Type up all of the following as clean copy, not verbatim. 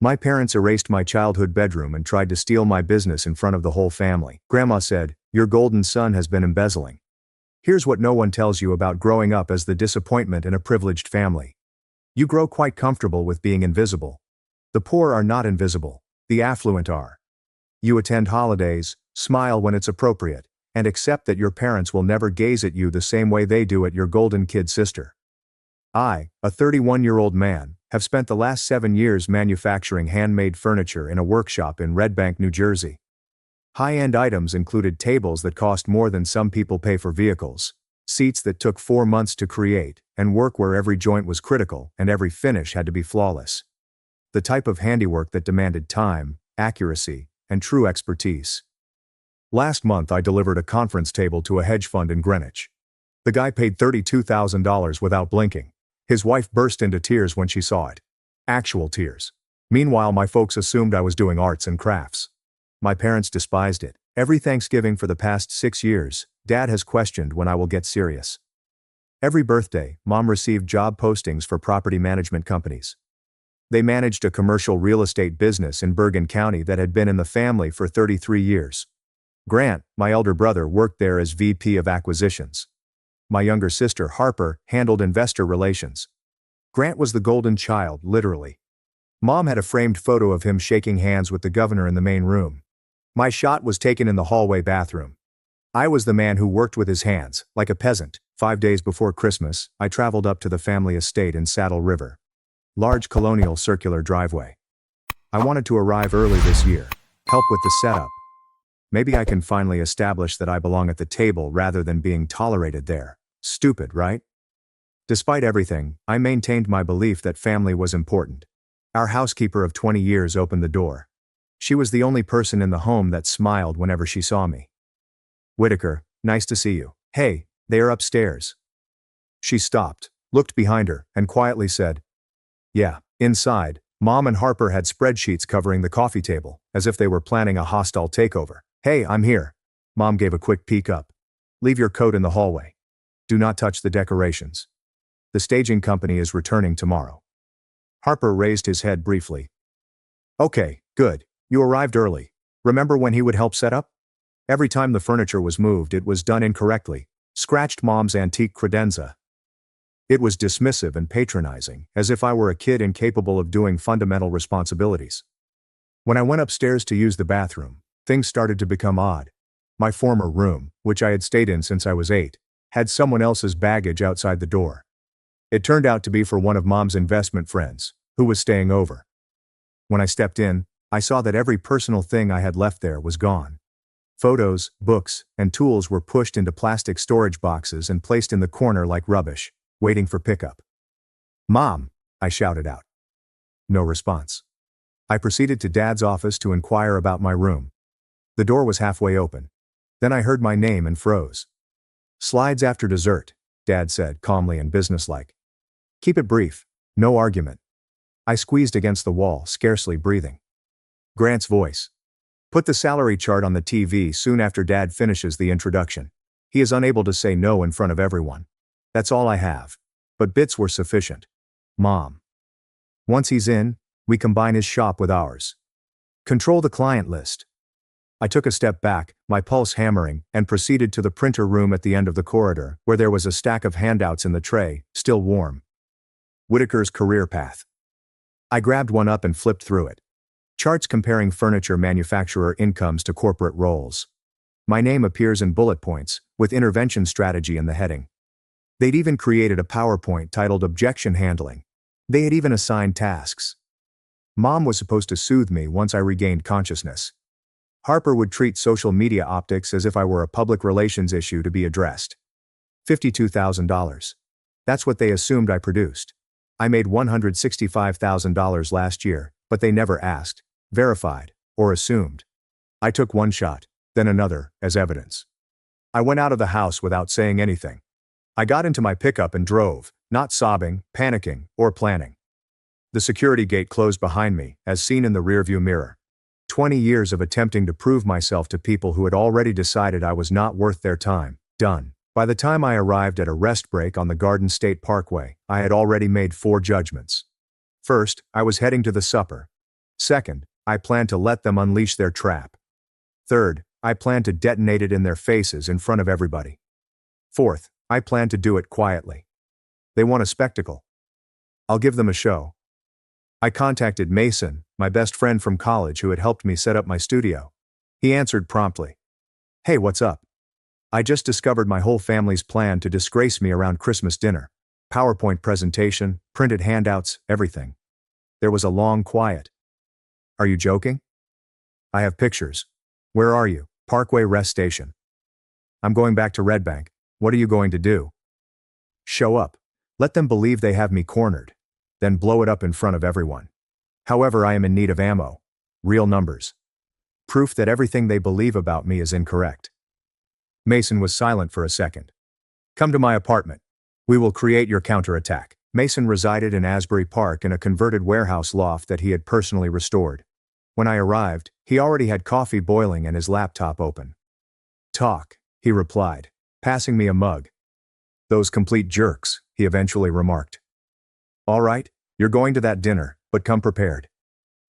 My parents erased my childhood bedroom and tried to steal my business in front of the whole family. Grandma said, "Your golden son has been embezzling." Here's what no one tells you about growing up as the disappointment in a privileged family. You grow quite comfortable with being invisible. The poor are not invisible, the affluent are. You attend holidays, smile when it's appropriate, and accept that your parents will never gaze at you the same way they do at your golden kid sister. I, a 31-year-old man, have spent the last 7 years manufacturing handmade furniture in a workshop in Red Bank, New Jersey. High-end items included tables that cost more than some people pay for vehicles, seats that took 4 months to create, and work where every joint was critical and every finish had to be flawless. The type of handiwork that demanded time, accuracy, and true expertise. Last month I delivered a conference table to a hedge fund in Greenwich. The guy paid $32,000 without blinking. His wife burst into tears when she saw it. Actual tears. Meanwhile, my folks assumed I was doing arts and crafts. My parents despised it. Every Thanksgiving for the past 6 years, Dad has questioned when I will get serious. Every birthday, Mom received job postings for property management companies. They managed a commercial real estate business in Bergen County that had been in the family for 33 years. Grant, my elder brother, worked there as VP of Acquisitions. My younger sister, Harper, handled investor relations. Grant was the golden child, literally. Mom had a framed photo of him shaking hands with the governor in the main room. My shot was taken in the hallway bathroom. I was the man who worked with his hands, like a peasant. 5 days before Christmas, I traveled up to the family estate in Saddle River. Large colonial circular driveway. I wanted to arrive early this year, help with the setup. Maybe I can finally establish that I belong at the table rather than being tolerated there. Stupid, right? Despite everything, I maintained my belief that family was important. Our housekeeper of 20 years opened the door. She was the only person in the home that smiled whenever she saw me. "Whitaker, nice to see you." "Hey, they are upstairs." She stopped, looked behind her, and quietly said, "Yeah." Inside, Mom and Harper had spreadsheets covering the coffee table, as if they were planning a hostile takeover. "Hey, I'm here." Mom gave a quick peek up. "Leave your coat in the hallway. Do not touch the decorations. The staging company is returning tomorrow." Harper raised his head briefly. "Okay, good. You arrived early. Remember when he would help set up? Every time the furniture was moved, it was done incorrectly." Scratched Mom's antique credenza. It was dismissive and patronizing, as if I were a kid incapable of doing fundamental responsibilities. When I went upstairs to use the bathroom, things started to become odd. My former room, which I had stayed in since I was 8, had someone else's baggage outside the door. It turned out to be for one of Mom's investment friends, who was staying over. When I stepped in, I saw that every personal thing I had left there was gone. Photos, books, and tools were pushed into plastic storage boxes and placed in the corner like rubbish, waiting for pickup. "Mom!" I shouted out. No response. I proceeded to Dad's office to inquire about my room. The door was halfway open. Then I heard my name and froze. "Slides after dessert," Dad said, calmly and businesslike. "Keep it brief. No argument." I squeezed against the wall, scarcely breathing. Grant's voice. "Put the salary chart on the TV soon after Dad finishes the introduction. He is unable to say no in front of everyone. That's all I have. But bits were sufficient. Mom. Once he's in, we combine his shop with ours. Control the client list." I took a step back, my pulse hammering, and proceeded to the printer room at the end of the corridor, where there was a stack of handouts in the tray, still warm. Whitaker's career path. I grabbed one up and flipped through it. Charts comparing furniture manufacturer incomes to corporate roles. My name appears in bullet points, with intervention strategy in the heading. They'd even created a PowerPoint titled Objection Handling. They had even assigned tasks. Mom was supposed to soothe me once I regained consciousness. Harper would treat social media optics as if I were a public relations issue to be addressed. $52,000. That's what they assumed I produced. I made $165,000 last year, but they never asked, verified, or assumed. I took one shot, then another, as evidence. I went out of the house without saying anything. I got into my pickup and drove, not sobbing, panicking, or planning. The security gate closed behind me, as seen in the rearview mirror. 20 years of attempting to prove myself to people who had already decided I was not worth their time, done. By the time I arrived at a rest break on the Garden State Parkway, I had already made 4 judgments. First, I was heading to the supper. Second, I plan to let them unleash their trap. Third, I plan to detonate it in their faces in front of everybody. Fourth, I plan to do it quietly. They want a spectacle. I'll give them a show. I contacted Mason, my best friend from college who had helped me set up my studio. He answered promptly. Hey, what's up? I just discovered my whole family's plan to disgrace me around Christmas dinner. PowerPoint presentation, printed handouts, everything. There was a long quiet. Are you joking? I have pictures. Where are you? Parkway Rest Station. I'm going back to Red Bank. What are you going to do? Show up. Let them believe they have me cornered. Then blow it up in front of everyone. However, I am in need of ammo. Real numbers. Proof that everything they believe about me is incorrect. Mason was silent for a second. Come to my apartment. We will create your counterattack. Mason resided in Asbury Park in a converted warehouse loft that he had personally restored. When I arrived, he already had coffee boiling and his laptop open. Talk, he replied, passing me a mug. Those complete jerks, he eventually remarked. All right, you're going to that dinner, but come prepared.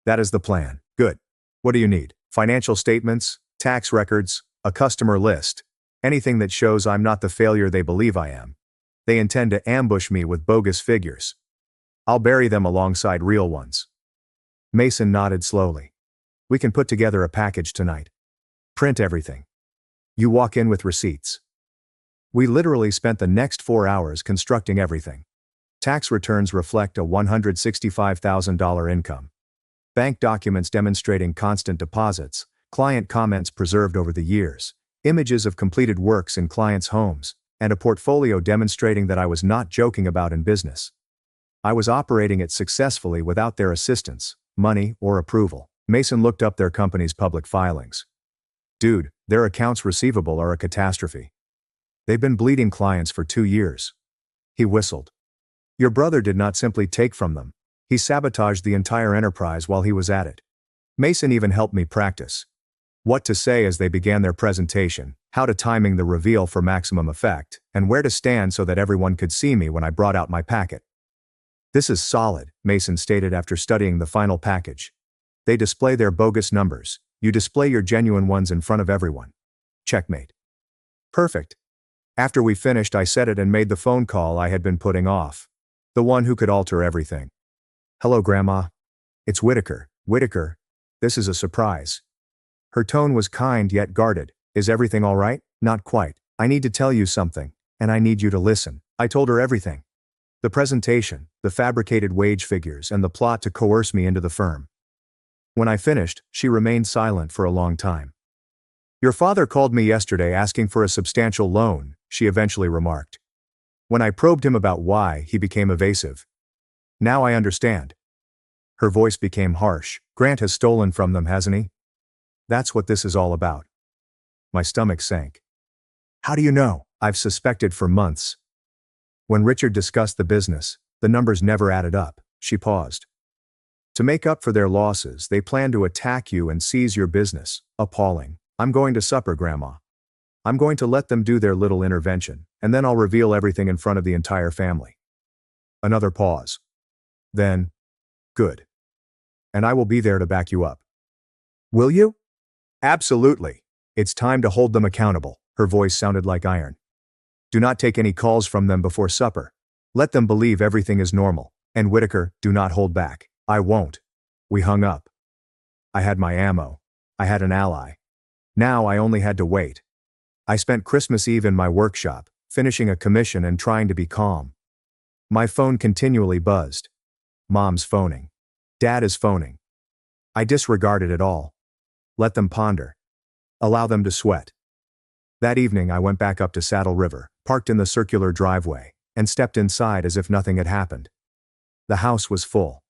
That is the plan. Good. What do you need? Financial statements, tax records, a customer list. Anything that shows I'm not the failure they believe I am. They intend to ambush me with bogus figures. I'll bury them alongside real ones. Mason nodded slowly. We can put together a package tonight. Print everything. You walk in with receipts. We literally spent the next 4 hours constructing everything. Tax returns reflect a $165,000 income. Bank documents demonstrating constant deposits, client comments preserved over the years, images of completed works in clients' homes, and a portfolio demonstrating that I was not joking about in business. I was operating it successfully without their assistance, money, or approval. Mason looked up their company's public filings. Dude, their accounts receivable are a catastrophe. They've been bleeding clients for 2 years. He whistled. Your brother did not simply take from them. He sabotaged the entire enterprise while he was at it. Mason even helped me practice what to say as they began their presentation, how to timing the reveal for maximum effect, and where to stand so that everyone could see me when I brought out my packet. This is solid, Mason stated after studying the final package. They display their bogus numbers. You display your genuine ones in front of everyone. Checkmate. Perfect. After we finished, I said it and made the phone call I had been putting off. The one who could alter everything. Hello, Grandma. It's Whitaker. Whitaker, this is a surprise. Her tone was kind yet guarded. Is everything all right? Not quite. I need to tell you something, and I need you to listen. I told her everything. The presentation, the fabricated wage figures, and the plot to coerce me into the firm. When I finished, she remained silent for a long time. Your father called me yesterday asking for a substantial loan, she eventually remarked. When I probed him about why, he became evasive. Now I understand. Her voice became harsh. Grant has stolen from them, hasn't he? That's what this is all about. My stomach sank. How do you know? I've suspected for months. When Richard discussed the business, the numbers never added up. She paused. To make up for their losses, they plan to attack you and seize your business. Appalling. I'm going to supper, Grandma. I'm going to let them do their little intervention, and then I'll reveal everything in front of the entire family. Another pause. Then, good. And I will be there to back you up. Will you? Absolutely. It's time to hold them accountable. Her voice sounded like iron. Do not take any calls from them before supper. Let them believe everything is normal. And Whitaker, do not hold back. I won't. We hung up. I had my ammo. I had an ally. Now I only had to wait. I spent Christmas Eve in my workshop, finishing a commission and trying to be calm. My phone continually buzzed. Mom's phoning. Dad is phoning. I disregarded it all. Let them ponder. Allow them to sweat. That evening I went back up to Saddle River, parked in the circular driveway, and stepped inside as if nothing had happened. The house was full.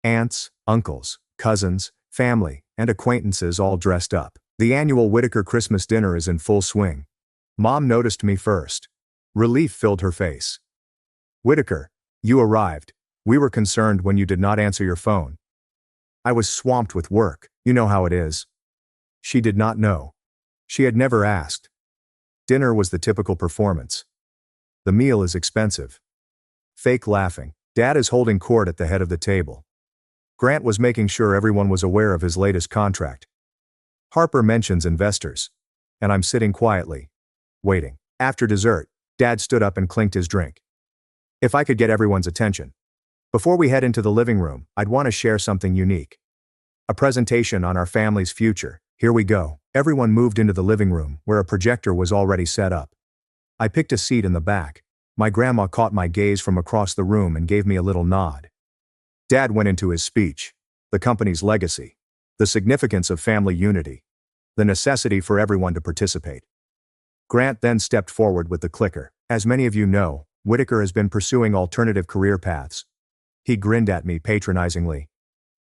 Aunts, uncles, cousins, family, and acquaintances all dressed up. The annual Whitaker Christmas dinner is in full swing. Mom noticed me first. Relief filled her face. Whitaker, you arrived. We were concerned when you did not answer your phone. I was swamped with work. You know how it is. She did not know. She had never asked. Dinner was the typical performance. The meal is expensive. Fake laughing. Dad is holding court at the head of the table. Grant was making sure everyone was aware of his latest contract. Harper mentions investors. And I'm sitting quietly, waiting. After dessert, Dad stood up and clinked his drink. If I could get everyone's attention. Before we head into the living room, I'd want to share something unique. A presentation on our family's future. Here we go. Everyone moved into the living room, where a projector was already set up. I picked a seat in the back. My grandma caught my gaze from across the room and gave me a little nod. Dad went into his speech. The company's legacy. The significance of family unity. The necessity for everyone to participate. Grant then stepped forward with the clicker. As many of you know, Whitaker has been pursuing alternative career paths. He grinned at me patronizingly.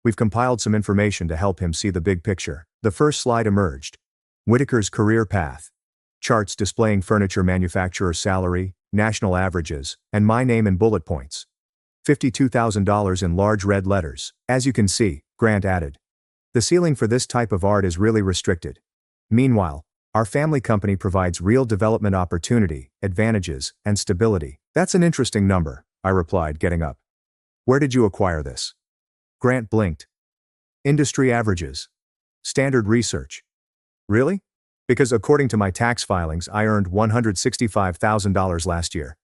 We've compiled some information to help him see the big picture. The first slide emerged. Whitaker's career path. Charts displaying furniture manufacturer salary, national averages, and my name in bullet points. $52,000 in large red letters. As you can see, Grant added. The ceiling for this type of art is really restricted. Meanwhile, our family company provides real development opportunity, advantages, and stability. That's an interesting number, I replied, getting up. Where did you acquire this? Grant blinked. Industry averages. Standard research. Really? Because according to my tax filings, I earned $165,000 last year.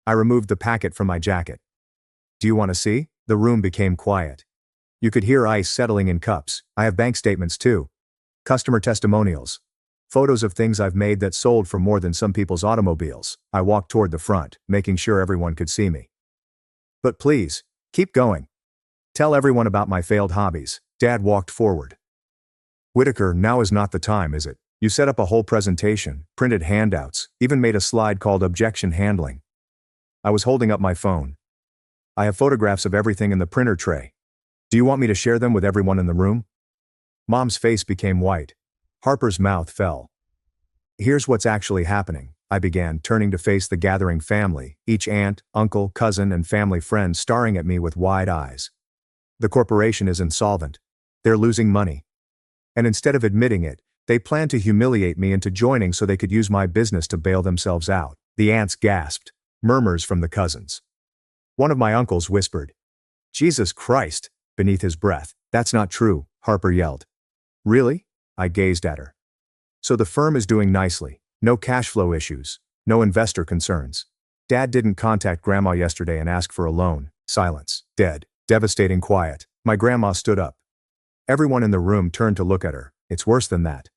I removed the packet from my jacket. Do you want to see? The room became quiet. You could hear ice settling in cups. I have bank statements too. Customer testimonials. Photos of things I've made that sold for more than some people's automobiles. I walked toward the front, making sure everyone could see me. But please, keep going. Tell everyone about my failed hobbies. Dad walked forward. Whitaker, now is not the time, is it? You set up a whole presentation, printed handouts, even made a slide called objection handling. I was holding up my phone. I have photographs of everything in the printer tray. Do you want me to share them with everyone in the room? Mom's face became white. Harper's mouth fell. Here's what's actually happening, I began, turning to face the gathering family, each aunt, uncle, cousin, and family friend staring at me with wide eyes. The corporation is insolvent. They're losing money. And instead of admitting it, they plan to humiliate me into joining so they could use my business to bail themselves out. The aunts gasped. Murmurs from the cousins. One of my uncles whispered, Jesus Christ, beneath his breath. That's not true, Harper yelled. Really? I gazed at her. So the firm is doing nicely. No cash flow issues. No investor concerns. Dad didn't contact Grandma yesterday and ask for a loan. Silence. Dead. Devastating quiet. My grandma stood up. Everyone in the room turned to look at her. It's worse than that.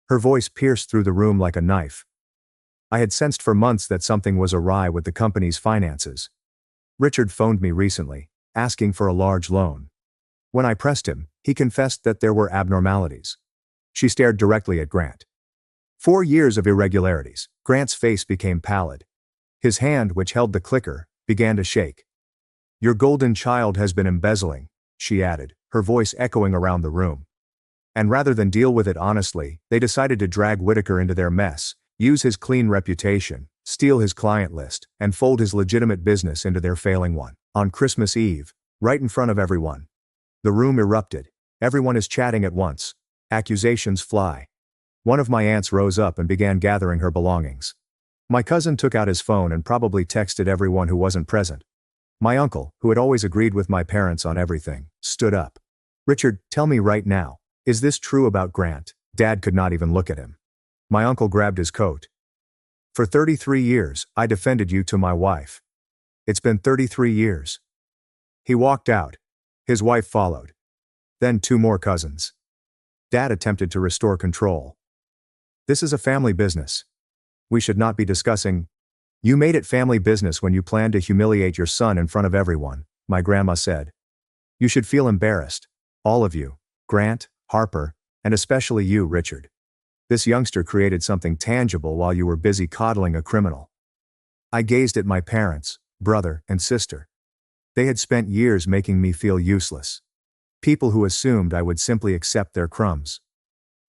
Her voice pierced through the room like a knife. I had sensed for months that something was awry with the company's finances. Richard phoned me recently, asking for a large loan. When I pressed him, he confessed that there were abnormalities. She stared directly at Grant. 4 years of irregularities. Grant's face became pallid. His hand, which held the clicker, began to shake. Your golden child has been embezzling, she added, her voice echoing around the room. And rather than deal with it honestly, they decided to drag Whitaker into their mess, use his clean reputation, steal his client list, and fold his legitimate business into their failing one. On Christmas Eve, right in front of everyone. The room erupted. Everyone is chatting at once. Accusations fly. One of my aunts rose up and began gathering her belongings. My cousin took out his phone and probably texted everyone who wasn't present. My uncle, who had always agreed with my parents on everything, stood up. Richard, tell me right now, is this true about Grant? Dad could not even look at him. My uncle grabbed his coat. For 33 years, I defended you to my wife. It's been 33 years. He walked out. His wife followed. Then 2 more cousins. Dad attempted to restore control. This is a family business. We should not be discussing. You made it family business when you planned to humiliate your son in front of everyone, my grandma said. You should feel embarrassed. All of you. Grant, Harper, and especially you, Richard. This youngster created something tangible while you were busy coddling a criminal. I gazed at my parents, brother, and sister. They had spent years making me feel useless. People who assumed I would simply accept their crumbs.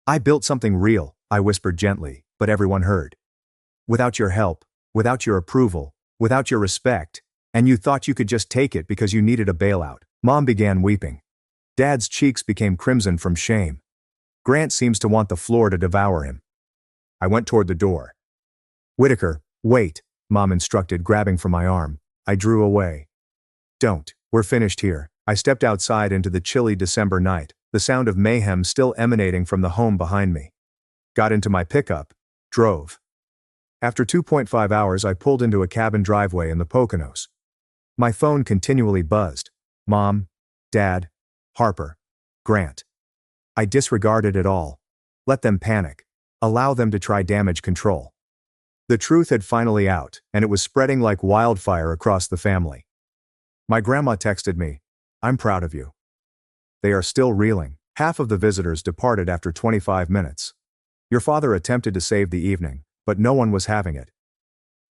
I built something real, I whispered gently, but everyone heard. Without your help, without your approval, without your respect, and you thought you could just take it because you needed a bailout. Mom began weeping. Dad's cheeks became crimson from shame. Grant seems to want the floor to devour him. I went toward the door. Whitaker, wait, Mom instructed, grabbing for my arm. I drew away. Don't, we're finished here. I stepped outside into the chilly December night, the sound of mayhem still emanating from the home behind me. Got into my pickup, drove. After 2.5 hours, I pulled into a cabin driveway in the Poconos. My phone continually buzzed. Mom, Dad, Harper, Grant. I disregarded it all. Let them panic. Allow them to try damage control. The truth had finally out, and it was spreading like wildfire across the family. My grandma texted me, "I'm proud of you." They are still reeling. Half of the visitors departed after 25 minutes. Your father attempted to save the evening, but no one was having it.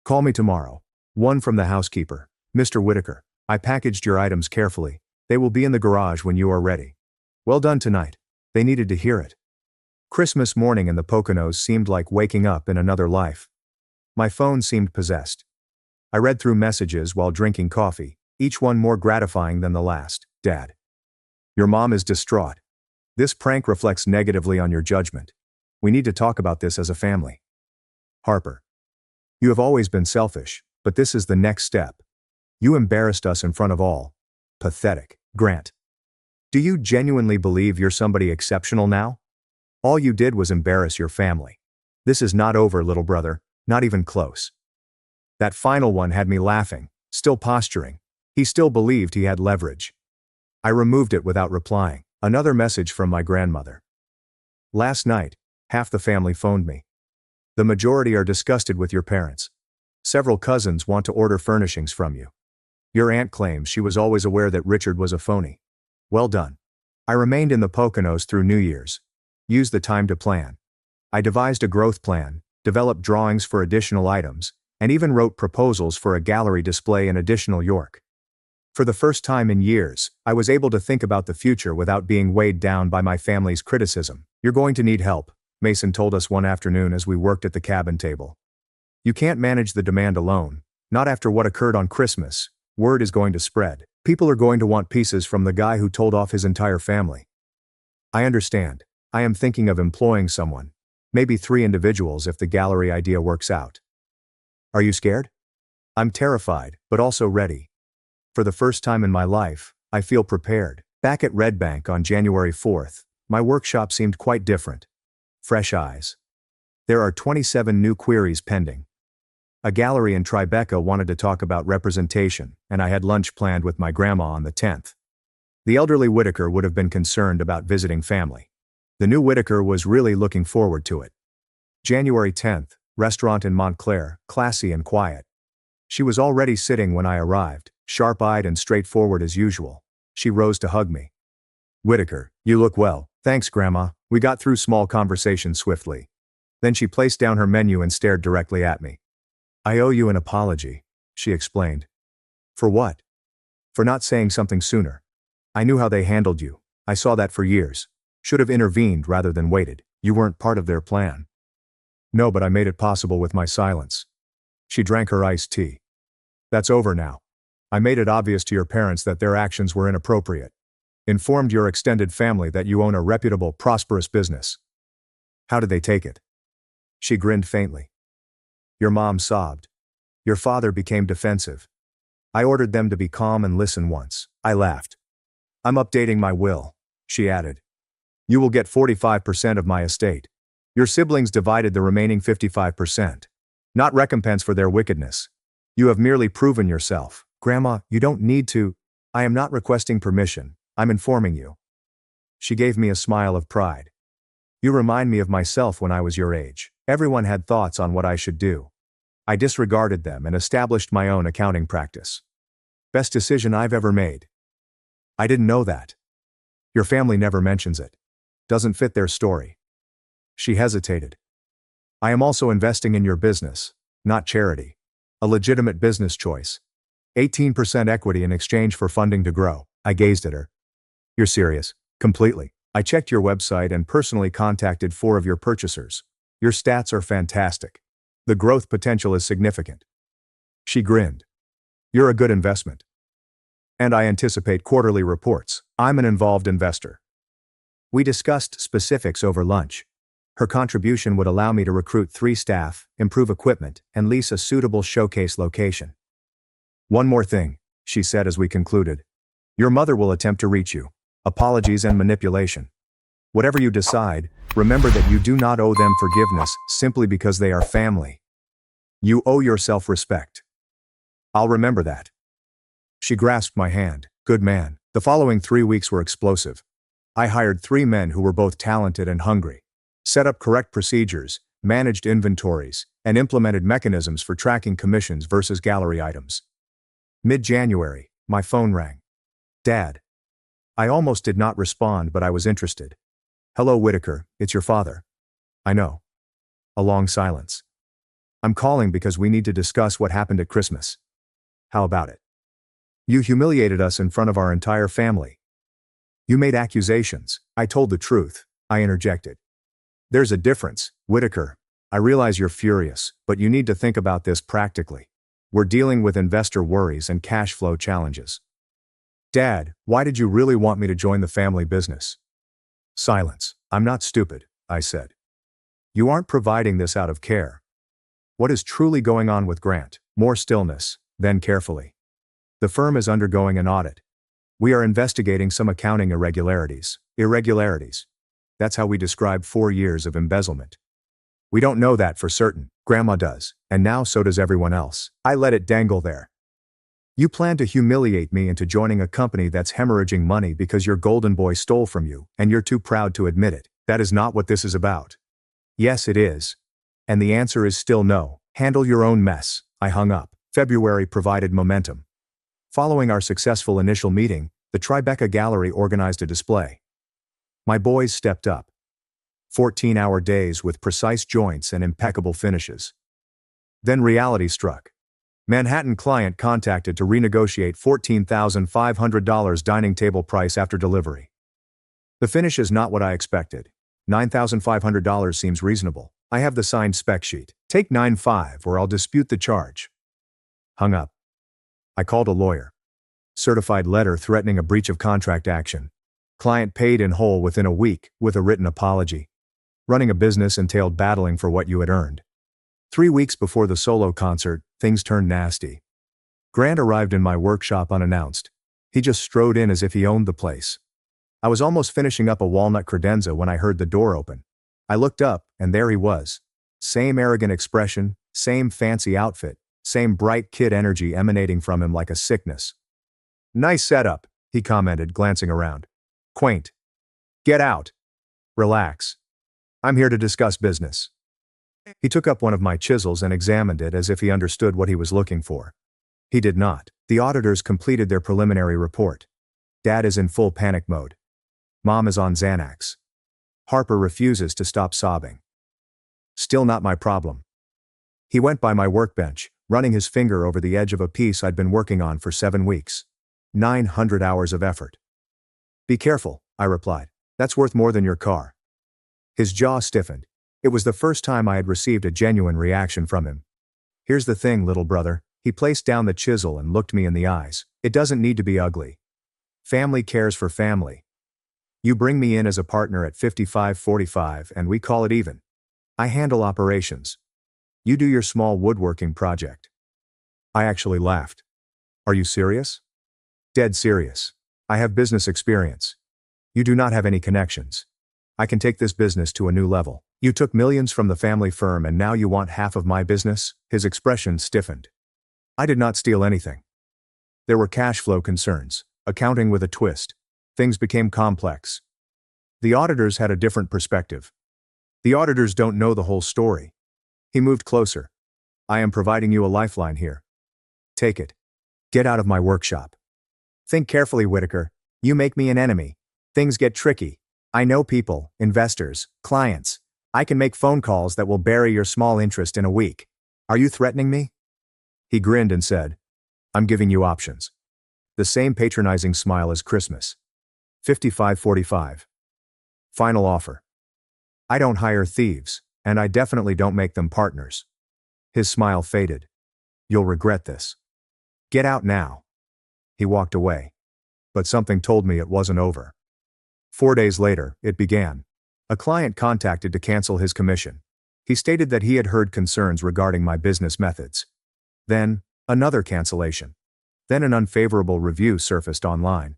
Call me tomorrow. One from the housekeeper. Mr. Whitaker, I packaged your items carefully. They will be in the garage when you are ready. Well done tonight. They needed to hear it. Christmas morning in the Poconos seemed like waking up in another life. My phone seemed possessed. I read through messages while drinking coffee, each one more gratifying than the last. Dad. Your mom is distraught. This prank reflects negatively on your judgment. We need to talk about this as a family. Harper. You have always been selfish, but this is the next step. You embarrassed us in front of all. Pathetic. Grant. Do you genuinely believe you're somebody exceptional now? All you did was embarrass your family. This is not over, little brother, not even close. That final one had me laughing, still posturing. He still believed he had leverage. I removed it without replying. Another message from my grandmother. Last night, half the family phoned me. The majority are disgusted with your parents. Several cousins want to order furnishings from you. Your aunt claims she was always aware that Richard was a phony. Well done. I remained in the Poconos through New Year's. Used the time to plan. I devised a growth plan, developed drawings for additional items, and even wrote proposals for a gallery display in additional York. For the first time in years, I was able to think about the future without being weighed down by my family's criticism. You're going to need help, Mason told us one afternoon as we worked at the cabin table. You can't manage the demand alone, not after what occurred on Christmas. Word is going to spread. People are going to want pieces from the guy who told off his entire family. I understand. I am thinking of employing someone. Maybe 3 individuals if the gallery idea works out. Are you scared? I'm terrified, but also ready. For the first time in my life, I feel prepared. Back at Red Bank on January 4th, my workshop seemed quite different. Fresh eyes. There are 27 new queries pending. A gallery in Tribeca wanted to talk about representation, and I had lunch planned with my grandma on the 10th. The elderly Whitaker would have been concerned about visiting family. The new Whitaker was really looking forward to it. January 10th, restaurant in Montclair, classy and quiet. She was already sitting when I arrived, sharp-eyed and straightforward as usual. She rose to hug me. Whitaker, you look well. Thanks, Grandma. We got through small conversations swiftly. Then she placed down her menu and stared directly at me. I owe you an apology, she explained. For what? For not saying something sooner. I knew how they handled you. I saw that for years. Should have intervened rather than waited. You weren't part of their plan. No, but I made it possible with my silence. She drank her iced tea. That's over now. I made it obvious to your parents that their actions were inappropriate. Informed your extended family that you own a reputable, prosperous business. How did they take it? She grinned faintly. Your mom sobbed. Your father became defensive. I ordered them to be calm and listen once. I laughed. I'm updating my will, she added. You will get 45% of my estate. Your siblings divided the remaining 55%. Not recompense for their wickedness. You have merely proven yourself. Grandma, you don't need to. I am not requesting permission. I'm informing you. She gave me a smile of pride. You remind me of myself when I was your age. Everyone had thoughts on what I should do. I disregarded them and established my own accounting practice. Best decision I've ever made. I didn't know that. Your family never mentions it. Doesn't fit their story. She hesitated. I am also investing in your business, not charity. A legitimate business choice. 18% equity in exchange for funding to grow. I gazed at her. You're serious? Completely. I checked your website and personally contacted 4 of your purchasers. Your stats are fantastic. The growth potential is significant. She grinned. You're a good investment. And I anticipate quarterly reports. I'm an involved investor. We discussed specifics over lunch. Her contribution would allow me to recruit 3 staff, improve equipment, and lease a suitable showcase location. One more thing, she said as we concluded. Your mother will attempt to reach you. Apologies and manipulation. Whatever you decide, remember that you do not owe them forgiveness simply because they are family. You owe yourself respect. I'll remember that. She grasped my hand. Good man. The following 3 weeks were explosive. I hired 3 men who were both talented and hungry. Set up correct procedures, managed inventories, and implemented mechanisms for tracking commissions versus gallery items. Mid-January, my phone rang. Dad. I almost did not respond, but I was interested. Hello, Whitaker, it's your father. I know. A long silence. I'm calling because we need to discuss what happened at Christmas. How about it? You humiliated us in front of our entire family. You made accusations. I told the truth, I interjected. There's a difference, Whitaker. I realize you're furious, but you need to think about this practically. We're dealing with investor worries and cash flow challenges. Dad, why did you really want me to join the family business? Silence. I'm not stupid, I said. You aren't providing this out of care. What is truly going on with Grant? More stillness, then carefully. The firm is undergoing an audit. We are investigating some accounting irregularities. Irregularities. That's how we describe 4 years of embezzlement. We don't know that for certain. Grandma does, and now so does everyone else. I let it dangle there. You plan to humiliate me into joining a company that's hemorrhaging money because your golden boy stole from you, and you're too proud to admit it. That is not what this is about. Yes, it is. And the answer is still no. Handle your own mess. I hung up. February provided momentum. Following our successful initial meeting, the Tribeca Gallery organized a display. My boys stepped up. 14-hour days with precise joints and impeccable finishes. Then reality struck. Manhattan client contacted to renegotiate $14,500 dining table price after delivery. The finish is not what I expected. $9,500 seems reasonable. I have the signed spec sheet. Take 9.5 or I'll dispute the charge. Hung up. I called a lawyer. Certified letter threatening a breach of contract action. Client paid in whole within a week, with a written apology. Running a business entailed battling for what you had earned. 3 weeks before the solo concert, things turned nasty. Grant arrived in my workshop unannounced. He just strode in as if he owned the place. I was almost finishing up a walnut credenza when I heard the door open. I looked up, and there he was. Same arrogant expression, same fancy outfit, same bright kid energy emanating from him like a sickness. Nice setup, he commented, glancing around. Quaint. Get out. Relax. I'm here to discuss business. He took up one of my chisels and examined it as if he understood what he was looking for. He did not. The auditors completed their preliminary report. Dad is in full panic mode. Mom is on Xanax. Harper refuses to stop sobbing. Still not my problem. He went by my workbench, running his finger over the edge of a piece I'd been working on for 7 weeks. 900 hours of effort. Be careful, I replied. That's worth more than your car. His jaw stiffened. It was the first time I had received a genuine reaction from him. Here's the thing, little brother. He placed down the chisel and looked me in the eyes. It doesn't need to be ugly. Family cares for family. You bring me in as a partner at 55-45 and we call it even. I handle operations. You do your small woodworking project. I actually laughed. Are you serious? Dead serious. I have business experience. You do not have any connections. I can take this business to a new level. You took millions from the family firm and now you want half of my business? His expression stiffened. I did not steal anything. There were cash flow concerns, accounting with a twist. Things became complex. The auditors had a different perspective. The auditors don't know the whole story. He moved closer. I am providing you a lifeline here. Take it. Get out of my workshop. Think carefully, Whitaker. You make me an enemy. Things get tricky. I know people, investors, clients. I can make phone calls that will bury your small interest in a week. Are you threatening me? He grinned and said, I'm giving you options. The same patronizing smile as Christmas. 55-45. Final offer. I don't hire thieves, and I definitely don't make them partners. His smile faded. You'll regret this. Get out now. He walked away. But something told me it wasn't over. 4 days later, it began. A client contacted to cancel his commission. He stated that he had heard concerns regarding my business methods. Then, another cancellation. Then an unfavorable review surfaced online.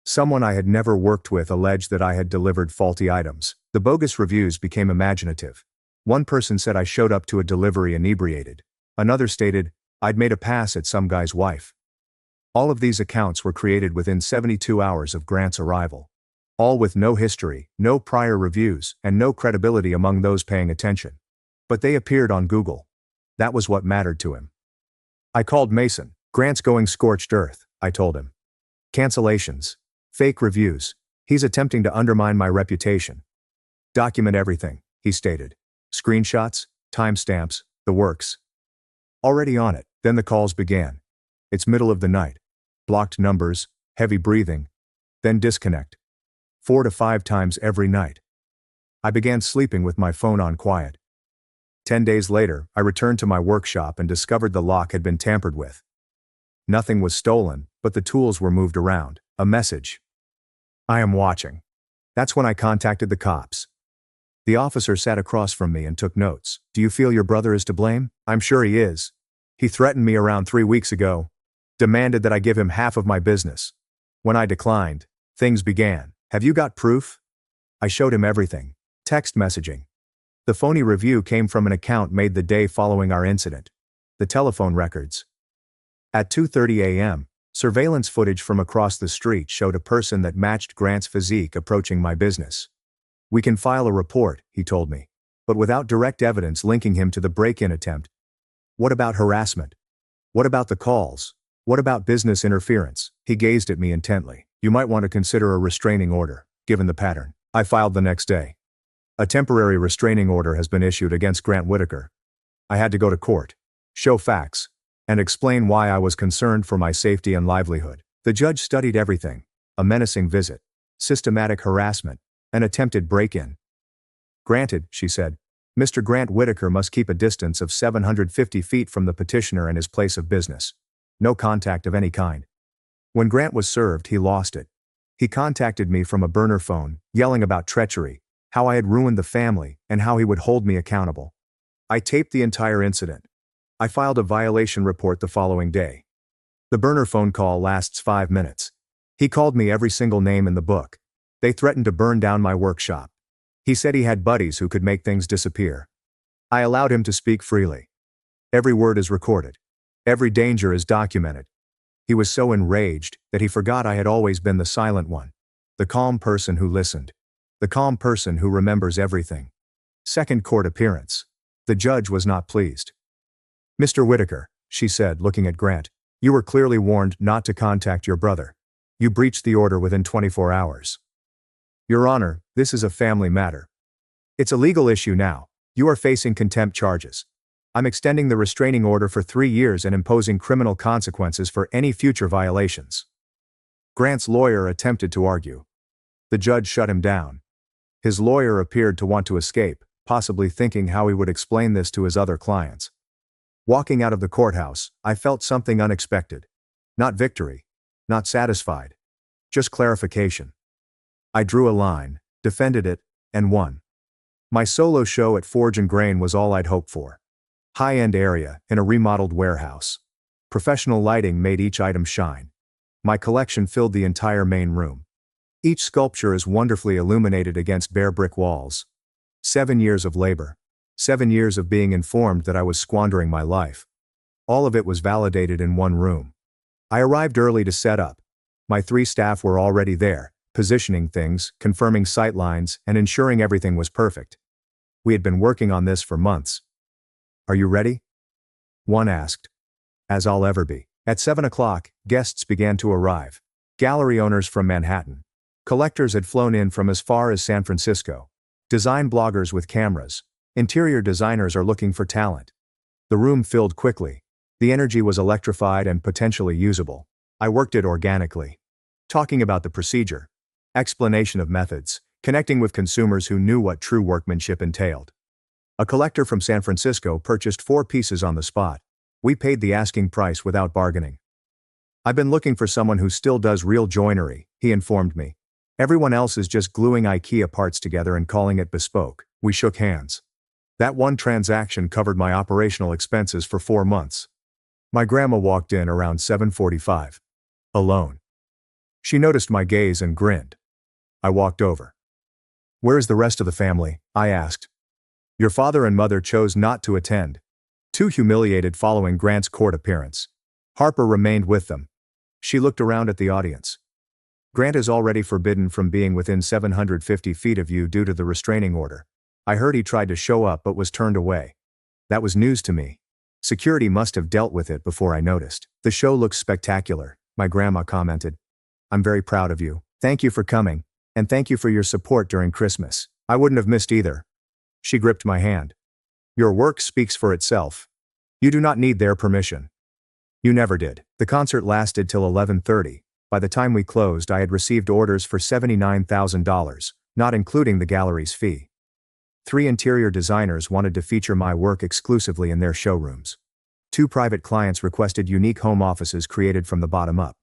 Someone I had never worked with alleged that I had delivered faulty items. The bogus reviews became imaginative. One person said I showed up to a delivery inebriated. Another stated, I'd made a pass at some guy's wife. All of these accounts were created within 72 hours of Grant's arrival. All with no history, no prior reviews, and no credibility among those paying attention. But they appeared on Google. That was what mattered to him. I called Mason. Grant's going scorched earth, I told him. Cancellations. Fake reviews. He's attempting to undermine my reputation. Document everything, he stated. Screenshots, timestamps, the works. Already on it. Then the calls began. It's middle of the night. Blocked numbers, heavy breathing. Then disconnect. 4 to 5 times every night. I began sleeping with my phone on quiet. 10 days later, I returned to my workshop and discovered the lock had been tampered with. Nothing was stolen, but the tools were moved around. A message. I am watching. That's when I contacted the cops. The officer sat across from me and took notes. Do you feel your brother is to blame? I'm sure he is. He threatened me around 3 weeks ago. Demanded that I give him half of my business. When I declined, things began. Have you got proof? I showed him everything. Text messaging. The phony review came from an account made the day following our incident. The telephone records. At 2:30 a.m., surveillance footage from across the street showed a person that matched Grant's physique approaching my business. We can file a report, he told me, but without direct evidence linking him to the break-in attempt. What about harassment? What about the calls? What about business interference? He gazed at me intently. You might want to consider a restraining order, given the pattern. I filed the next day. A temporary restraining order has been issued against Grant Whitaker. I had to go to court, show facts, and explain why I was concerned for my safety and livelihood. The judge studied everything: a menacing visit, systematic harassment, an attempted break-in. Granted, she said, Mr. Grant Whitaker must keep a distance of 750 feet from the petitioner and his place of business. No contact of any kind. When Grant was served, he lost it. He contacted me from a burner phone, yelling about treachery, how I had ruined the family, and how he would hold me accountable. I taped the entire incident. I filed a violation report the following day. The burner phone call lasts 5 minutes. He called me every single name in the book. They threatened to burn down my workshop. He said he had buddies who could make things disappear. I allowed him to speak freely. Every word is recorded. Every danger is documented. He was so enraged that he forgot I had always been the silent one, the calm person who listened, the calm person who remembers everything. Second court appearance. The judge was not pleased. Mr. Whitaker, she said, looking at Grant, you were clearly warned not to contact your brother. You breached the order within 24 hours. Your Honor, this is a family matter. It's a legal issue now. You are facing contempt charges. I'm extending the restraining order for 3 years and imposing criminal consequences for any future violations. Grant's lawyer attempted to argue. The judge shut him down. His lawyer appeared to want to escape, possibly thinking how he would explain this to his other clients. Walking out of the courthouse, I felt something unexpected. Not victory. Not satisfied. Just clarification. I drew a line, defended it, and won. My solo show at Forge and Grain was all I'd hoped for. High-end area, in a remodeled warehouse. Professional lighting made each item shine. My collection filled the entire main room. Each sculpture is wonderfully illuminated against bare brick walls. 7 years of labor. 7 years of being informed that I was squandering my life. All of it was validated in one room. I arrived early to set up. My 3 staff were already there, positioning things, confirming sight lines, and ensuring everything was perfect. We had been working on this for months. Are you ready? One asked. As I'll ever be. At 7 o'clock, guests began to arrive. Gallery owners from Manhattan. Collectors had flown in from as far as San Francisco. Design bloggers with cameras. Interior designers are looking for talent. The room filled quickly. The energy was electrified and potentially usable. I worked it organically. Talking about the procedure. Explanation of methods. Connecting with consumers who knew what true workmanship entailed. A collector from San Francisco purchased 4 pieces on the spot. We paid the asking price without bargaining. I've been looking for someone who still does real joinery, he informed me. Everyone else is just gluing IKEA parts together and calling it bespoke. We shook hands. That one transaction covered my operational expenses for 4 months. My grandma walked in around 7:45. Alone. She noticed my gaze and grinned. I walked over. "Where is the rest of the family?" I asked. "Your father and mother chose not to attend. Too humiliated following Grant's court appearance. Harper remained with them." She looked around at the audience. "Grant is already forbidden from being within 750 feet of you due to the restraining order. I heard he tried to show up but was turned away." That was news to me. Security must have dealt with it before I noticed. "The show looks spectacular," my grandma commented. "I'm very proud of you. Thank you for coming, and thank you for your support during Christmas. I wouldn't have missed either." She gripped my hand. "Your work speaks for itself. You do not need their permission." "You never did." The concert lasted till 11:30. By the time we closed, I had received orders for $79,000, not including the gallery's fee. 3 interior designers wanted to feature my work exclusively in their showrooms. 2 private clients requested unique home offices created from the bottom up.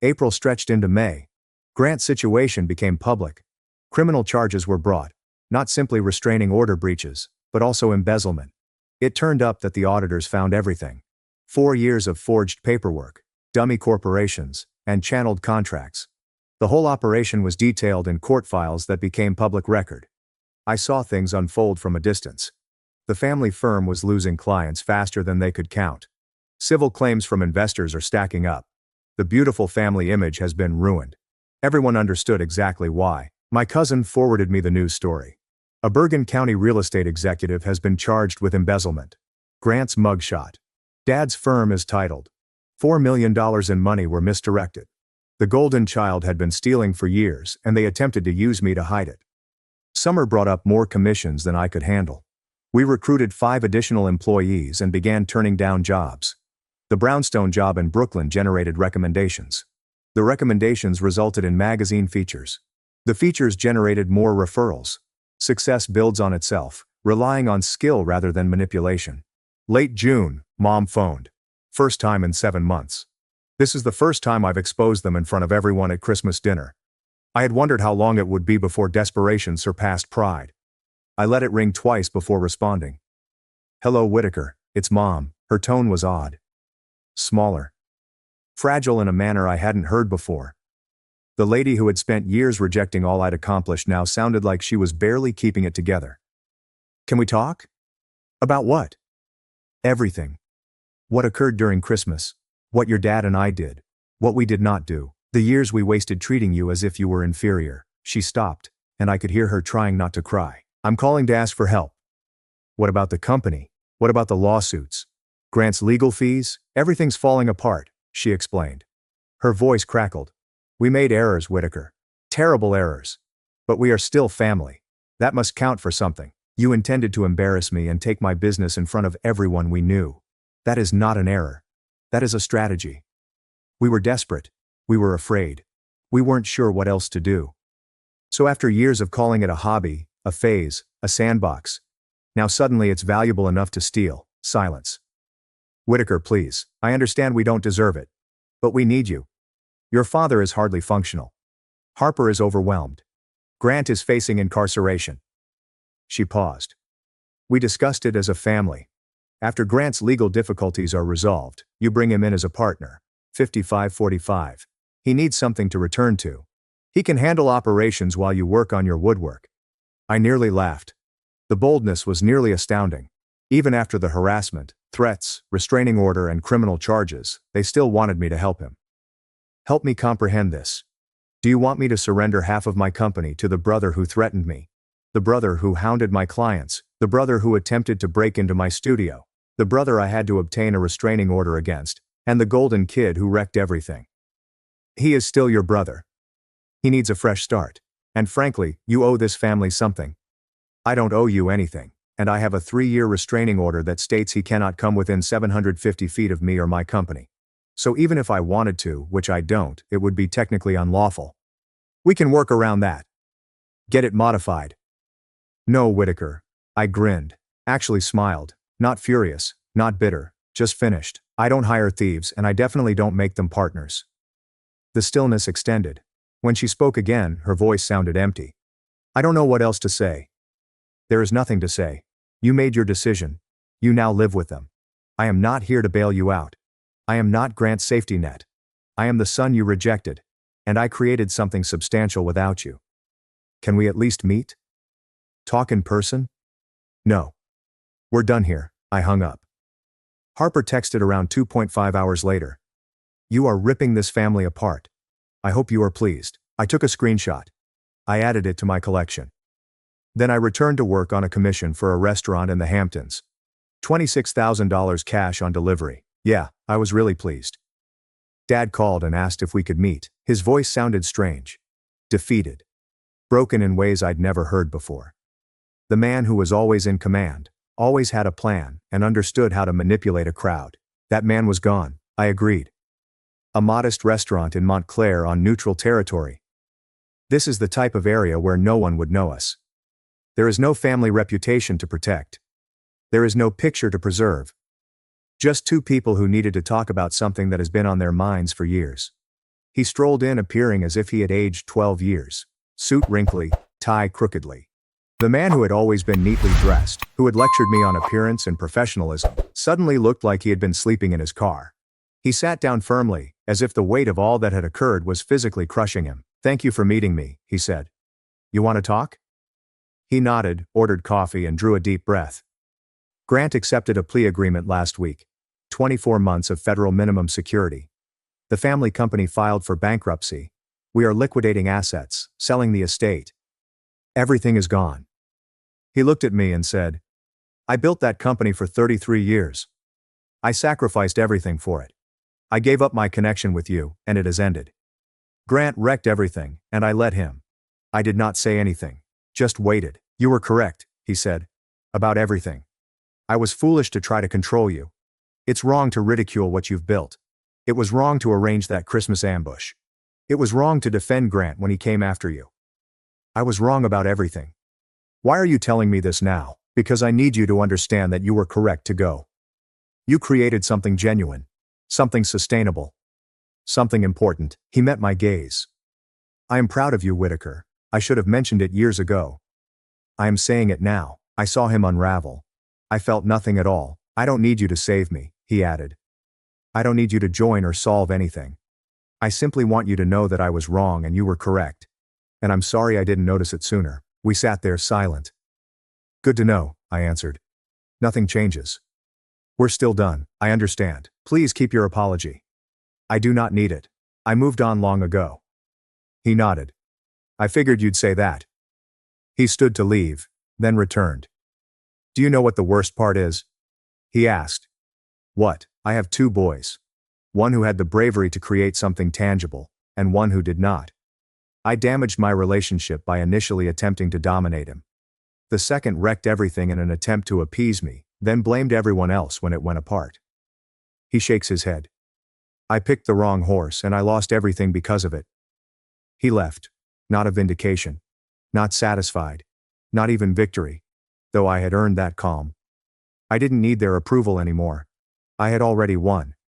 April stretched into May. Grant's situation became public. Criminal charges were brought, not simply restraining order breaches, but also embezzlement. It turned up that the auditors found everything. 4 years of forged paperwork, dummy corporations, and channeled contracts. The whole operation was detailed in court files that became public record. I saw things unfold from a distance. The family firm was losing clients faster than they could count. Civil claims from investors are stacking up. The beautiful family image has been ruined. Everyone understood exactly why. My cousin forwarded me the news story. A Bergen County real estate executive has been charged with embezzlement. Grant's mugshot. Dad's firm is titled. $4 million in money were misdirected. The golden child had been stealing for years, and they attempted to use me to hide it. Summer brought up more commissions than I could handle. We recruited 5 additional employees and began turning down jobs. The brownstone job in Brooklyn generated recommendations. The recommendations resulted in magazine features. The features generated more referrals. Success builds on itself, relying on skill rather than manipulation. Late June, Mom phoned. First time in 7 months. This is the first time I've exposed them in front of everyone at Christmas dinner. I had wondered how long it would be before desperation surpassed pride. I let it ring twice before responding. "Hello, Whitaker, it's Mom." Her tone was odd. Smaller. Fragile in a manner I hadn't heard before. The lady who had spent years rejecting all I'd accomplished now sounded like she was barely keeping it together. "Can we talk?" "About what?" "Everything. What occurred during Christmas. What your dad and I did. What we did not do. The years we wasted treating you as if you were inferior." She stopped, and I could hear her trying not to cry. "I'm calling to ask for help." "What about the company? What about the lawsuits? Grant's legal fees? Everything's falling apart," she explained. Her voice crackled. "We made errors, Whitaker. Terrible errors. But we are still family. That must count for something. You intended to embarrass me and take my business in front of everyone we knew. That is not an error. That is a strategy. We were desperate. We were afraid. We weren't sure what else to do. So after years of calling it a hobby, a phase, a sandbox, now suddenly it's valuable enough to steal." Silence. "Whitaker, please. I understand we don't deserve it. But we need you. Your father is hardly functional. Harper is overwhelmed. Grant is facing incarceration." She paused. "We discussed it as a family. After Grant's legal difficulties are resolved, you bring him in as a partner. 55-45. He needs something to return to. He can handle operations while you work on your woodwork." I nearly laughed. The boldness was nearly astounding. Even after the harassment, threats, restraining order, and criminal charges, they still wanted me to help him. "Help me comprehend this. Do you want me to surrender half of my company to the brother who threatened me? The brother who hounded my clients? The brother who attempted to break into my studio? The brother I had to obtain a restraining order against? And the golden kid who wrecked everything? He is still your brother. He needs a fresh start. And frankly, you owe this family something." "I don't owe you anything, and I have a 3-year restraining order that states he cannot come within 750 feet of me or my company. So even if I wanted to, which I don't, it would be technically unlawful. We can work around that. Get it modified." "No, Whitaker." I grinned, actually smiled, not furious, not bitter, just finished. "I don't hire thieves, and I definitely don't make them partners." The stillness extended. When she spoke again, her voice sounded empty. "I don't know what else to say." "There is nothing to say. You made your decision. You now live with them. I am not here to bail you out. I am not Grant's safety net. I am the son you rejected. And I created something substantial without you. Can we at least meet? Talk in person? No. We're done here, I hung up. Harper texted around 2.5 hours later. You are ripping this family apart. I hope you are pleased. I took a screenshot. I added it to my collection. Then I returned to work on a commission for a restaurant in the Hamptons. $26,000 cash on delivery. Yeah, I was really pleased. Dad called and asked if we could meet. His voice sounded strange. Defeated. Broken in ways I'd never heard before. The man who was always in command, always had a plan, and understood how to manipulate a crowd. That man was gone, I agreed. A modest restaurant in Montclair on neutral territory. This is the type of area where no one would know us. There is no family reputation to protect. There is no picture to preserve. Just two people who needed to talk about something that has been on their minds for years. He strolled in appearing as if he had aged 12 years. Suit wrinkly, tie crookedly. The man who had always been neatly dressed, who had lectured me on appearance and professionalism, suddenly looked like he had been sleeping in his car. He sat down firmly, as if the weight of all that had occurred was physically crushing him. Thank you for meeting me, he said. You want to talk? He nodded, ordered coffee, and drew a deep breath. Grant accepted a plea agreement last week. 24 months of federal minimum security. The family company filed for bankruptcy. We are liquidating assets, selling the estate. Everything is gone. He looked at me and said, I built that company for 33 years. I sacrificed everything for it. I gave up my connection with you, and it has ended. Grant wrecked everything, and I let him. I did not say anything, just waited. You were correct, he said. About everything. I was foolish to try to control you. It's wrong to ridicule what you've built. It was wrong to arrange that Christmas ambush. It was wrong to defend Grant when he came after you. I was wrong about everything. Why are you telling me this now? Because I need you to understand that you were correct to go. You created something genuine. Something sustainable. Something important. He met my gaze. I am proud of you, Whitaker. I should have mentioned it years ago. I am saying it now. I saw him unravel. I felt nothing at all. I don't need you to save me, he added. I don't need you to join or solve anything. I simply want you to know that I was wrong and you were correct. And I'm sorry I didn't notice it sooner. We sat there silent. Good to know, I answered. Nothing changes. We're still done. I understand. Please keep your apology. I do not need it. I moved on long ago. He nodded. I figured you'd say that. He stood to leave, then returned. Do you know what the worst part is? He asked. What? I have two boys. One who had the bravery to create something tangible, and one who did not. I damaged my relationship by initially attempting to dominate him. The second wrecked everything in an attempt to appease me, then blamed everyone else when it went apart. He shakes his head. I picked the wrong horse and I lost everything because of it. He left. Not a vindication. Not satisfied. Not even victory. Though I had earned that calm. I didn't need their approval anymore. I had already won.